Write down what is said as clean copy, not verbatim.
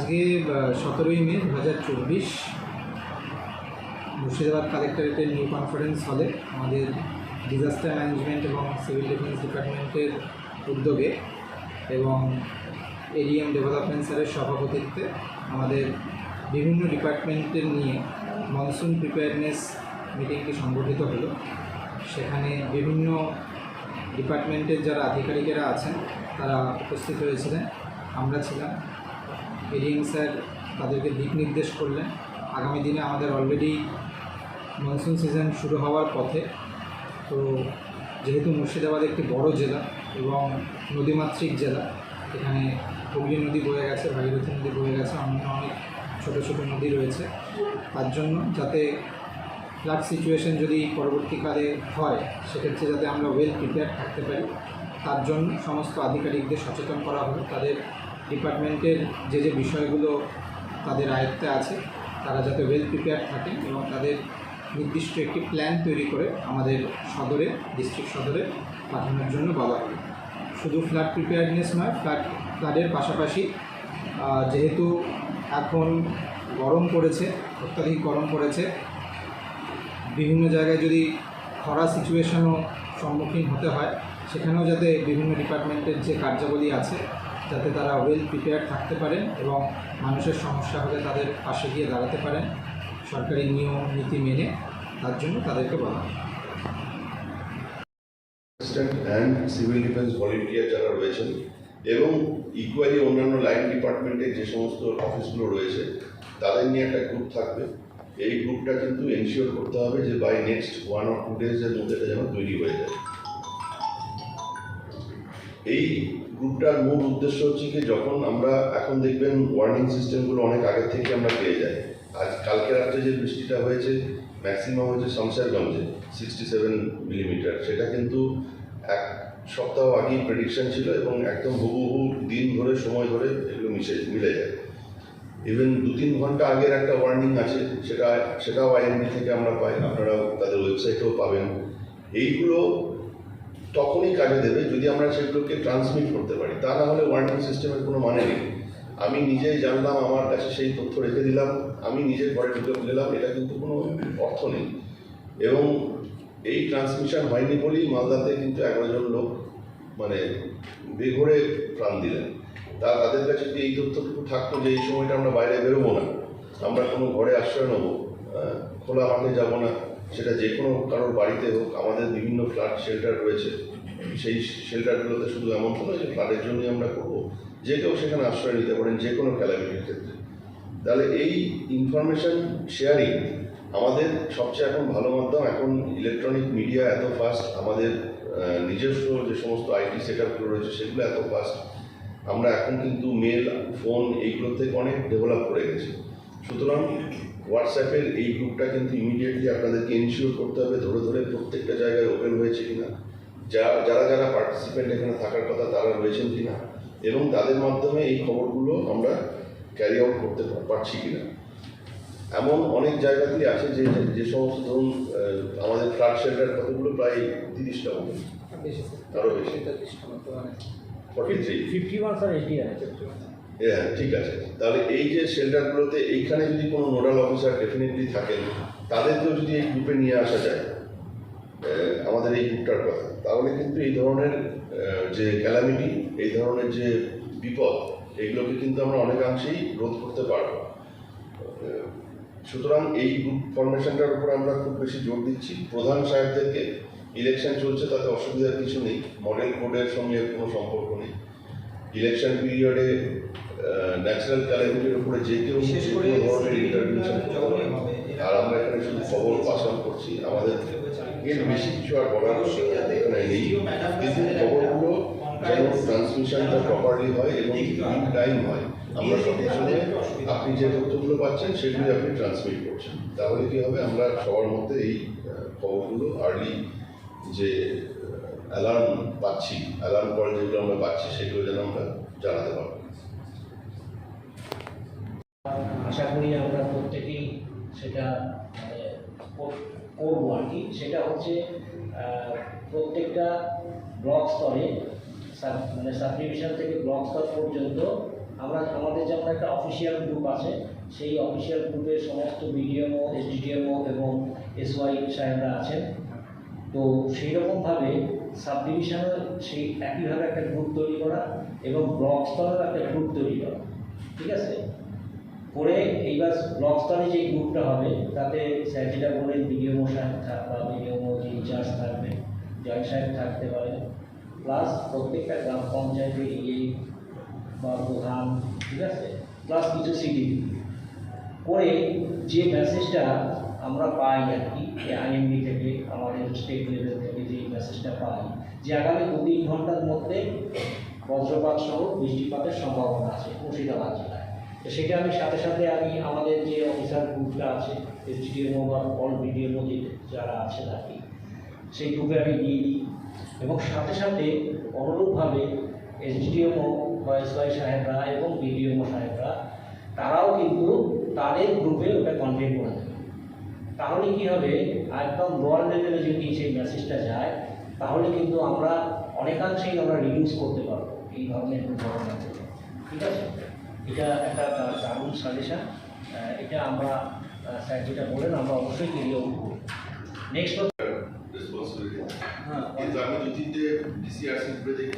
আজকে 17ই মে 2024 Murshidabad কালেক্টরেটের new conference হলে আমাদের ডিজাস্টার ম্যানেজমেন্ট এবং সিভিল ডিফেন্স ডিপার্টমেন্টের উদ্যোগে এবং এডিএম ডেভেলপমেন্ট স্যারের সভাপতিত্বে আমাদের বিভিন্ন ডিপার্টমেন্টের নিয়ে মনসুন প্রিপেয়ারনেস মিটিংটি সংগঠিত হলো। সেখানে বিভিন্ন ডিপার্টমেন্টের যারা আধিকারিকেরা আছেন তারা উপস্থিত হয়েছিলেন, আমরা ছিলাম। এডিএম স্যার তাদেরকে দিক নির্দেশ করলেন। আগামী দিনে আমাদের অলরেডি মনসুন সিজন শুরু হওয়ার পথে, তো যেহেতু মুর্শিদাবাদ একটি বড় জেলা এবং নদীমাতৃক জেলা, এখানে হুগলি নদী বয়ে গেছে, ভাগীরথী নদী বয়ে গেছে, অন্য অনেক ছোটো ছোটো নদী রয়েছে। তার জন্য যাতে ফ্লাড সিচুয়েশন যদি পরবর্তীকালে হয় সেক্ষেত্রে যাতে আমরা ওয়েল প্রিপেয়ার থাকতে পারি, তার জন্য সমস্ত আধিকারিকদের সচেতন করা হলো। তাদের ডিপার্টমেন্টের যে যে বিষয়গুলো তাদের আয়ত্তে আছে তারা যাতে ওয়েল প্রিপেয়ার থাকেন এবং তাদের নির্দিষ্ট একটি প্ল্যান তৈরি করে আমাদের সদরে, ডিস্ট্রিক্ট সদরে পাঠানোর জন্য বলা হলো। শুধু ফ্লাড প্রিপেয়ারনেস নয়, ফ্লাডের পাশাপাশি যেহেতু এখন গরম পড়েছে, অত্যাধিক গরম পড়েছে, বিভিন্ন জায়গায় যদি খরা সিচুয়েশনও সম্মুখীন হতে হয়, সেখানেও যাতে বিভিন্ন ডিপার্টমেন্টের যে কার্যাবলী আছে যাতে তারা ওয়েল প্রিপেয়ার থাকতে পারেন এবং মানুষের সমস্যা হলে তাদের পাশে গিয়ে দাঁড়াতে পারেন সরকারি নিয়ম নীতি মেনে, তার জন্য তাদেরকে বলা হয়। অ্যান্ড সিভিল ডিফেন্স ভলেন্টিয়ার যারা রয়েছেন এবং ইকুয়ালি অন্যান্য লাইন ডিপার্টমেন্টের যে সমস্ত অফিসগুলো রয়েছে তাদের নিয়ে একটা গ্রুপ থাকবে। এই গ্রুপটা কিন্তু এনশিওর করতে হবে যে বাই নেক্সট 1 or 2 ডেজের মধ্যে এটা যেন তৈরি হয়ে যায়। এই গ্রুপটার মূল উদ্দেশ্য হচ্ছে কি, যখন আমরা এখন দেখবেন ওয়ার্নিং সিস্টেমগুলো অনেক আগের থেকে আমরা পেয়ে যাই। কালকে রাত্রে যে বৃষ্টিটা হয়েছে ম্যাক্সিমাম হয়েছে শমশেরগঞ্জে 67 মিলিমিটার, সেটা কিন্তু এক সপ্তাহ আগেই প্রেডিকশন ছিল এবং একদম হুবহু দিন ধরে সময় ধরে এগুলো মিলে যায়। ইভেন 2-3 ঘন্টা আগের একটা ওয়ার্নিং আছে, সেটাও আইএমডি থেকে আমরা পাই, আপনারাও তাদের ওয়েবসাইটেও পাবেন। এইগুলো তখনই কাজে দেবে যদি আমরা সেগুলোকে ট্রান্সমিট করতে পারি, তা না হলে ওয়ার্নিং সিস্টেমের কোনো মানে নেই। আমি নিজেই জানলাম, আমার কাছে সেই তথ্য রেখে দিলাম, আমি নিজের ঘরে ঢুকে গেলাম, এটা কিন্তু কোনো অর্থ নেই। এবং এই ট্রান্সমিশন হয়নি বলেই মালদাতে কিন্তু 11 জন লোক বেঘরে প্রাণ দিলেন। তাদের কাছে যদি এই তথ্যটুকু থাকতো যে এই সময়টা আমরা বাইরে বেরোবো না, আমরা কোনো ঘরে আশ্রয় নেবো, খোলা মাঠে যাবো না, সেটা যে কোনো কারোর বাড়িতে হোক, আমাদের বিভিন্ন ফ্লাড শেল্টার রয়েছে, সেই শেল্টারগুলোতে শুধু এমন তো নয় যে ফ্লাডের জন্যই আমরা করবো, যে কেউ সেখানে আশ্রয় নিতে পারেন যে কোনো ক্যালামিটির ক্ষেত্রে। তাহলে এই ইনফরমেশন শেয়ারিং আমাদের সবচেয়ে এখন ভালো মাধ্যম। এখন ইলেকট্রনিক মিডিয়া এত ফাস্ট, আমাদের নিজস্ব যে সমস্ত আইটি সেট আপগুলো রয়েছে সেগুলো এত ফাস্ট, আমরা এখন কিন্তু মেল, ফোন এইগুলো থেকে অনেক ডেভেলপ করে গেছি। সুতরাং হোয়াটসঅ্যাপের এই গ্রুপটা কিন্তু ইমিডিয়েটলি আপনাদেরকে এনশিওর করতে হবে ধরে ধরে প্রত্যেকটা জায়গায় ওপেন হয়েছে কিনা, যারা পার্টিসিপেন্ট এখানে থাকার কথা তারা রয়েছেন কিনা, এবং তাদের মাধ্যমে এই খবরগুলো আমরা ক্যারি আউট করতে পারছি কিনা। এমন অনেক জায়গাতেই আছে যে সমস্ত ধরুন আমাদের ফ্লাড শেল্টার কতগুলো, প্রায় 30টা মতো, আরও বেশি, 43, হ্যাঁ ঠিক আছে। তাহলে এই যে শেল্টারগুলোতে এইখানে যদি কোনো নোডাল অফিসার ডেফিনেটলি থাকেন, তাদেরকেও যদি এই গ্রুপে নিয়ে আসা যায়, আমাদের এই গ্রুপটার কথা, তাহলে কিন্তু এই ধরনের যে ক্যালামিটি, এই ধরনের যে বিপদ, এগুলোকে কিন্তু আমরা অনেকাংশেই রোধ করতে পারব। সুতরাং এই গ্রুপ ফরমেশনটার উপর আমরা খুব বেশি জোর দিচ্ছি। প্রধান সাহেবদেরকে, ইলেকশন চলছে তাতে অসুবিধার কিছু নেই, মডেল কোডের সঙ্গে কোনো সম্পর্ক নেই। ইলেকশন পিরিয়ডে ন্যাচারাল ক্যালামিটির উপরে যে কেউ ধরনের ইন্টারভেনশন করতে পারে। আর আমরা এখানে শুধু খবর পাস অন করছি, আমাদের এর বেশি কিছু আর করার এখানে নেই। কিন্তু খবরগুলো যেন ট্রান্সমিশনটা প্রপারলি হয় এবং ইন টাইম হয়। আমরা সঠিক সময়ে আপনি যে তথ্যগুলো পাচ্ছেন সেগুলি আপনি ট্রান্সমিট করছেন, তাহলে কী হবে, আমরা সবার মধ্যে এই খবরগুলো আর্লি যে অ্যালার্ম পাচ্ছি, অ্যালার্ম কল যেগুলো আমরা পাচ্ছি সেগুলো যেন আমরা জানাতে পারবো। আশা করি আমরা প্রত্যেকেই সেটা করবো আর কি। সেটা হচ্ছে প্রত্যেকটা ব্লক স্তরে, সাব ডিভিশন থেকে ব্লক স্তর পর্যন্ত আমাদের যেমন একটা অফিসিয়াল গ্রুপ আছে, সেই অফিসিয়াল গ্রুপের সমস্ত বিডিএমও, এসডিডিএমও এবং এসওয়াই সাহেবরা আছেন। তো সেই রকমভাবে সাব ডিভিশনের সেই একইভাবে একটা গ্রুপ তৈরি করা এবং ব্লক স্তরের একটা গ্রুপ তৈরি করা, ঠিক আছে? করে এইবার ব্লক স্তরে যে গ্রুপটা হবে তাতে স্যার যেটা বলেন বিডিএমও সাহেব বা বিডিএমও যে ইনচার্জ থাকবে, জয়েন্ট সাহেব থাকতে পারে, প্লাস প্রত্যেকটা গ্রাম পঞ্চায়েতে ইয়ে বা প্রধান, ঠিক আছে, প্লাস কিছু সিটি করে যে মেসেজটা আমরা পাই আর কি আইএমডি থেকে, আমাদের স্টেট লেভেল থেকে যে মেসেজটা পাই যে আগামী 2-3 ঘন্টার মধ্যে বজ্রপাত সহ বৃষ্টিপাতের সম্ভাবনা আছে মুর্শিদাবাদ জেলায়। তো সেটা আমি সাথে সাথে আমাদের যে অফিসার গ্রুপটা আছে, এসডিএমও বা অল বিডিএমও যারা আছে আর কি, সেই গ্রুপে আমি দিয়ে দিই। এবং সাথে সাথে অনুরূপভাবে এসডিএমও বা এসওয়াই সাহেবরা এবং বিডিএমও সাহেবরা তারাও কিন্তু তাদের গ্রুপে ওটা কনভে করে দেবে। তাহলে কী হবে, একদম লোয়ার লেভেলে যদি সেই মেসেজটা যায় তাহলে কিন্তু আমরা অনেকাংশেই আমরা রিডিউস করতে পারবো এই ধরনের দুর্ঘটনা থেকে, ঠিক আছে? এটা একটা দারুণ সাজেশান। এটা আমরা স্যার যেটা বলেন আমরা অবশ্যই ক্যারি আউট করব। Next responsibility. হ্যাঁ কিন্তু আমি যদি ডিসিআরসি গ্রুপে দেখি